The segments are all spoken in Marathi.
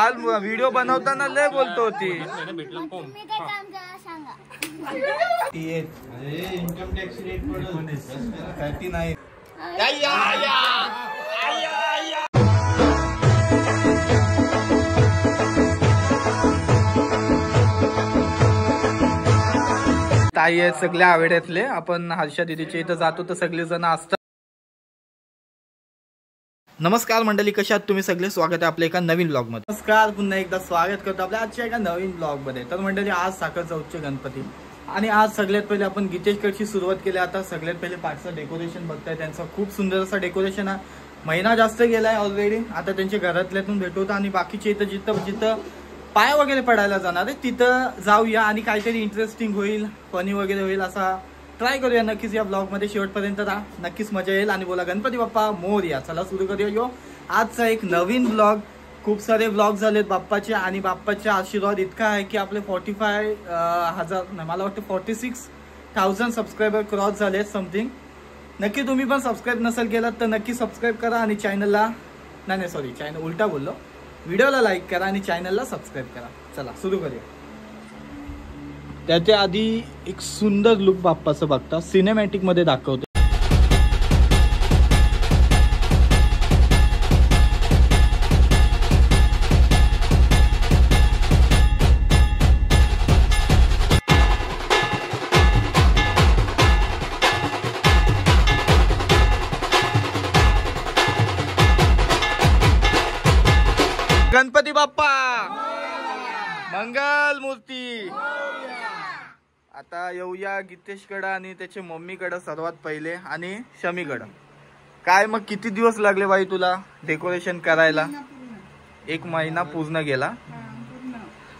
काल व्हिडिओ बनवताना लय बोलतो होती. Income tax rate 39. ताई आहेत सगळे आवड्यातले. आपण हर्षा दीदीच्या इथं जातो तर सगळे जण असतात. नमस्कार मंडळी, कशा आहात तुम्ही सगळे? स्वागत आहे आपल्या एका नवीन ब्लॉग मध्ये. नमस्कार, पुन्हा एकदा स्वागत करतो आपल्या आजच्या एका नवीन ब्लॉग मध्ये. तर मंडळी, आज साखर चौथचे गणपती आणि आज सगळ्यात पहिले आपण गीतेशकडची सुरुवात केली. आता सगळ्यात पहिले पाठचं डेकोरेशन बघताय. त्यांचं खूप सुंदर असं डेकोरेशन आहे. महिना जास्त गेलाय ऑलरेडी. आता त्यांच्या घरातल्यातून भेटवतं आणि बाकीचे इथं जिथं पाय वगैरे पडायला जाणार आहे तिथं जाऊया आणि काहीतरी इंटरेस्टिंग होईल, फनी वगैरे होईल असा ट्राय करूया. नक्कीच या ब्लॉग मध्ये शेवटपर्यंत राहा, नक्कीच मजा येईल. आणि बोला गणपती बाप्पा मोरया. चला सुरू करूया यो आजचा एक नवीन ब्लॉग. खूप सारे ब्लॉग झालेत बाप्पाचे आणि बाप्पाचा आशीर्वाद इतका आहे की आपले 45,000 मला वाटतं 46,000 सबस्क्रायबर क्रॉस झाले समथिंग. नक्की तुम्ही पण सबस्क्राईब नसेल केलं तर नक्की सबस्क्राईब करा आणि चॅनलला चॅनल उलटा बोललो, व्हिडिओला लाईक करा आणि चॅनलला सबस्क्राईब करा. चला सुरू करूया. त्याच्या आधी एक सुंदर लुक बाप्पाचं बघता सिनेमॅटिक मध्ये दाखवते. गणपती बाप्पा मंगल मूर्ती. आता येऊया गीतेशकडं आणि त्याच्या मम्मीकडं सर्वात पहिले आणि शमीकडं. काय मग किती दिवस लागले बाई तुला डेकोरेशन करायला? 1 महिना पूर्ण गेला.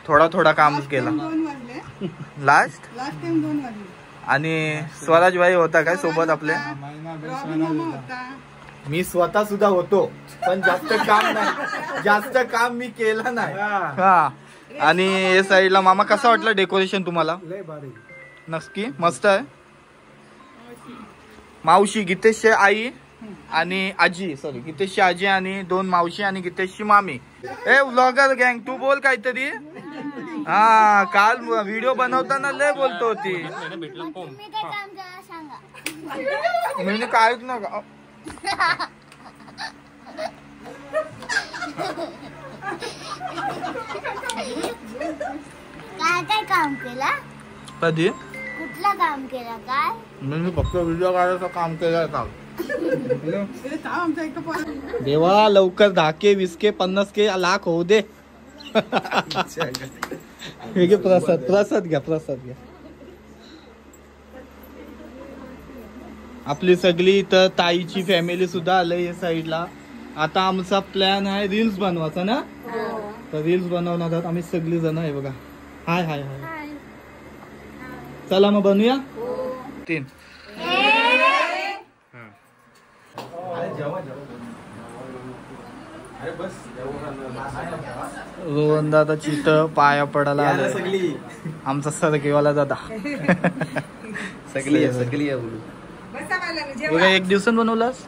थोडा काम केला. लास्ट टाइम 2 वाजले. आणि स्वराज भाई होता काय सोबत आपल्या? मी स्वतः सुद्धा होतो पण जास्त काम मी केलं नाही. हा. आणि हे साईडला मामा, कसं वाटलं डेकोरेशन तुम्हाला? नक्की मस्त आहे. मावशी, गीतेशची आई आणि आजी, गीतेशची आजी आणि 2 मावशी आणि गीतेशची मामी. ए व्लॉगर गँग, तू बोल काहीतरी. हा, काल व्हिडिओ बनवताना लय बोलतो होती. मी काहीच नका. काय काम केला? कधी? कुठलं काम केलं? काय मी फक्त व्हिडिओ काढायचं काम केलं. काम देवा, लवकर 10K 20K 50K लाख होऊ दे. प्रसाद घ्या. आपली सगळी तर ताईची फॅमिली सुद्धा आलंय या साईडला. आता आमचा प्लॅन आहे रील्स बनवायचा ना. तर रील्स बनवणार आहोत आम्ही सगळी जण आहे बघा. हाय. चला मग बनवूया. 3 रोहन दादा चित्र पाया पडायला आलं. सगळी आमचा सरकेवाला दादा सगळी बघा. 1 दिवसात बनवलास?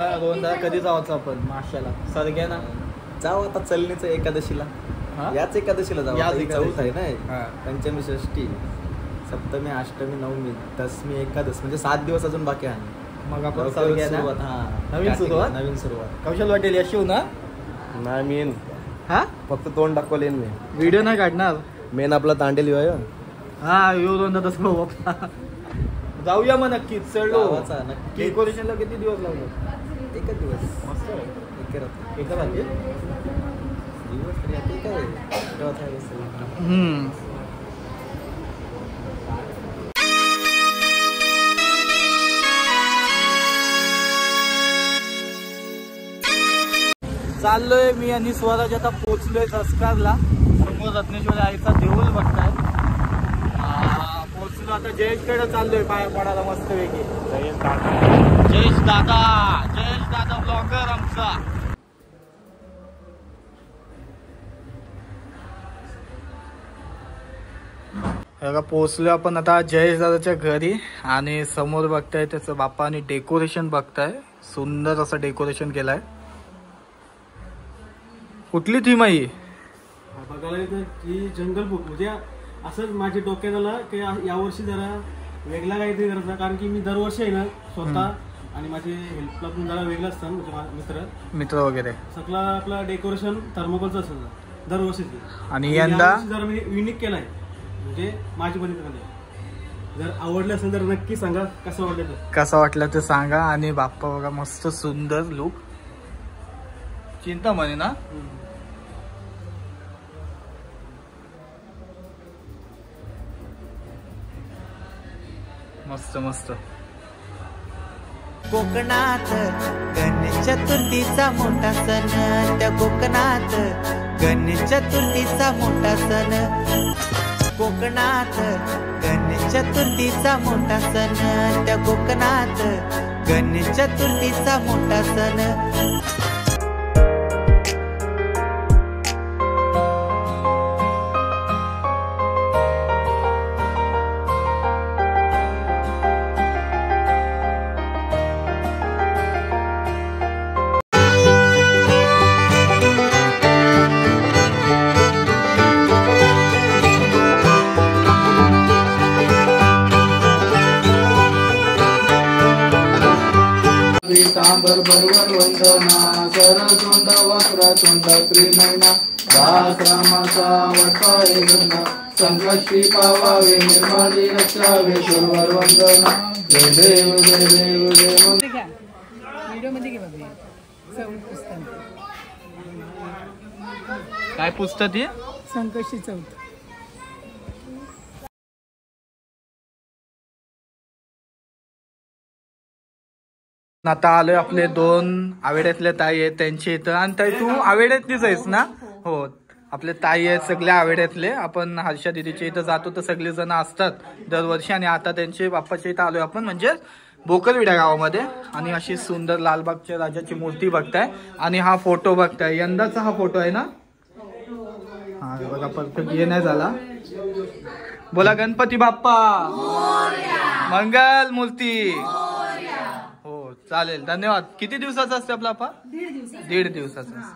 रोहन दादा कधी जायचं आपण माशाला? सरग्या ना जाऊ आता चलनीचं एकादशीला. याच एकादशीला जाऊ. चौथ आहे ना. पंचमी, षष्ठी, सप्तमी, अष्टमी, नवमी, दशमी, एकादश म्हणजे 7 दिवस अजून बाकी आहे. मग आपण सुरुवात. नवीन सुरुवात. कौशल वाटेल यशू ना. नाही मेन फक्त तोंड दाखवले मी. व्हिडिओ नाही काढणार. मेन आपला तांडेल आहे. हा येऊ तसं भाऊ आपला. जाऊया मग नक्कीच. चढलो नक्की. डेकोरेशनला किती दिवस लागले? 1 दिवस. मस्त. एका रात्री दिवस तरी काय. चाललोय मी आणि स्वराज. आता पोहोचलोय संस्कारला. समोर रत्नेश्वर आईचा देऊळ बघताय. पोहोचलो आता. जयेशकडे चाललोय पाया पडायला मस्त पैकी. जयेश दादा ब्लॉगर आमचा. पोहोचलो आपण आता जयेश दादाच्या घरी. आणि समोर बघताय त्याचं बाप्पाने डेकोरेशन बघताय. सुंदर असं डेकोरेशन केलंय. कुठली थीम आहे ही? बघायला तर ही जंगल बुक म्हणजे असंच माझ्या डोक्यात आलं की यावर्षी जरा वेगळा काहीतरी करायचा, कारण की मी दरवर्षी आहे ना स्वतः आणि माझे हेल्पला पण जरा वेगळं असतं म्हणजे मित्र वगैरे सगळं आपला डेकोरेशन थर्मोकोलचं असेल दरवर्षीची. आणि यंदा जरा मी युनिक केलाय म्हणजे माझी पद्धतीमध्ये. जर आवडलं असेल तर नक्की सांगा कसं वाटलं ते सांगा. आणि बाप्पा बघा मस्त सुंदर लुक. चिंतामणी ना? मस्त मस्त. कोकणात गणेश चतुर्थीचा मोठा सण, त्या कोकणात गणेश चतुर्थीचा मोठा सण, कोकणात गणेश चतुर्थीचा मोठा सण, त्या कोकणात गणेश चतुर्थीचा मोठा सण. तांबर बरोबर वंदना सरतोंड वक्रतुंड त्रिनयना दासरामाचा वटवाळे गंगा संकष्टी पावावे निर्मली रक्षावे सुरवर वंदना जय देव जय देव जय. काय पुस्तक हे? संकष्टी चौथ. आता आलोय आपले दोन आवेड्यातले ताई आहेत त्यांच्या इथं. आणि ताई तू आवेड्यातलीच आहेस ना? हो, आपले ताई आहेत सगळे आवेड्यातले. आपण हर्षा दिदीच्या इथं जातो तर सगळे जण असतात दरवर्षी. आणि आता त्यांचे बाप्पाच्या इथं आलोय आपण, म्हणजे बोकलविडा गावामध्ये. आणि अशी सुंदर लालबागच्या राजाची मूर्ती बघताय आणि हा फोटो बघताय. यंदाचा हा फोटो आहे ना? हा बघा परफेक्ट ये नाही झाला. बोला गणपती बाप्पा मंगल मूर्ती. हो चालेल, धन्यवाद. किती दिवसाचा असते आपला आपा? 1.5 दिवसाचा.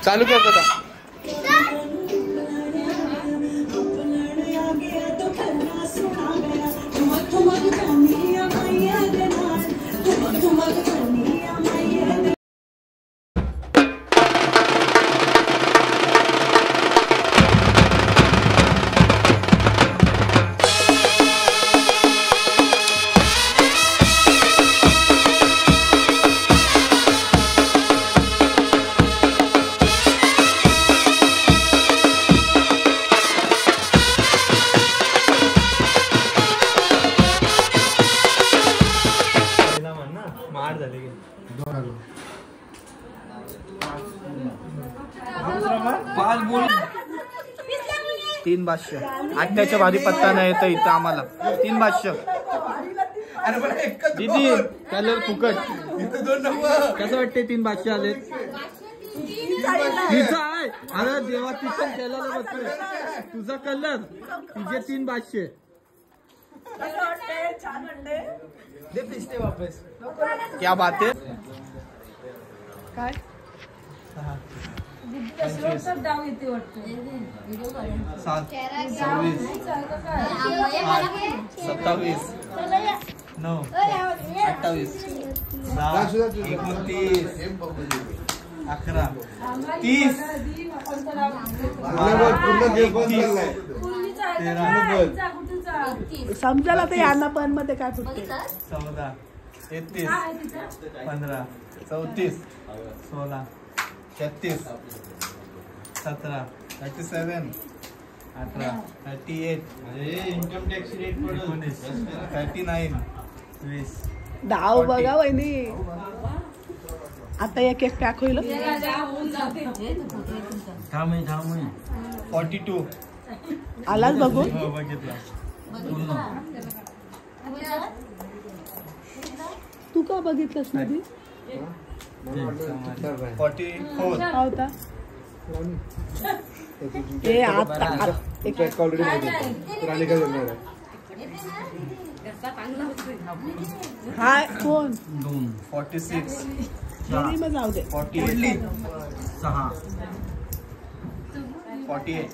चालू करतो का? तीन भाष्य आत्याच्या भारी पत्ता नाही येतं इथं आम्हाला. 3 भाष्य. दीदी कलर फुकट कसं वाटते? 3 भाष्य आले. अरे देवा तिथं केलं बसलं तुझा कलर, तुझे 3 भाष्य. क्या बात है. काय डाव येते वाटतं 7 26 27 9 28 29 11 30 समजायला आता यांना पण मध्ये काय फुटते 14 33 15 34 16 33 17 37 18 38 इन्कम टॅक्स रेट 19 39 20 डाव बघा वहिनी आता एक एक पॅक होईल 42 आलाच बघून हो बघितला तू का बघितलंस नदी 44 का होता ए आता एक हाय कोण 46 नाही मग जाऊ दे 48 6 48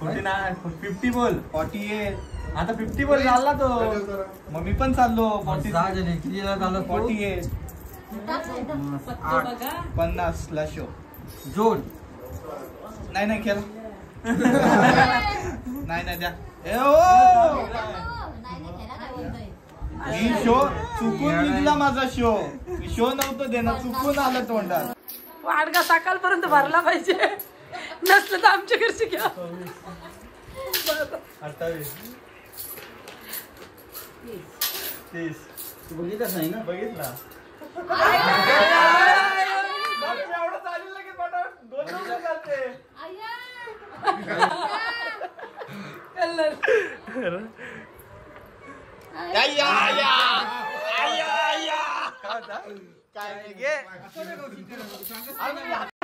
49 50 बोल 48 आता 50 बोल चालला तो मग मी पण चाललो 48 50 ला शो जोड नाही खेळ नाही द्या मी शो चुकून निघला माझा शो मी शो नव्हतं देणार चुकून आलं तोंडात वाडगा सकाळपर्यंत भरला पाहिजे नसलं तर आमच्या घरची घ्या 28 30 बघितलंच नाही ना बघितला एवढं चालेल लगेच दोन चालते काय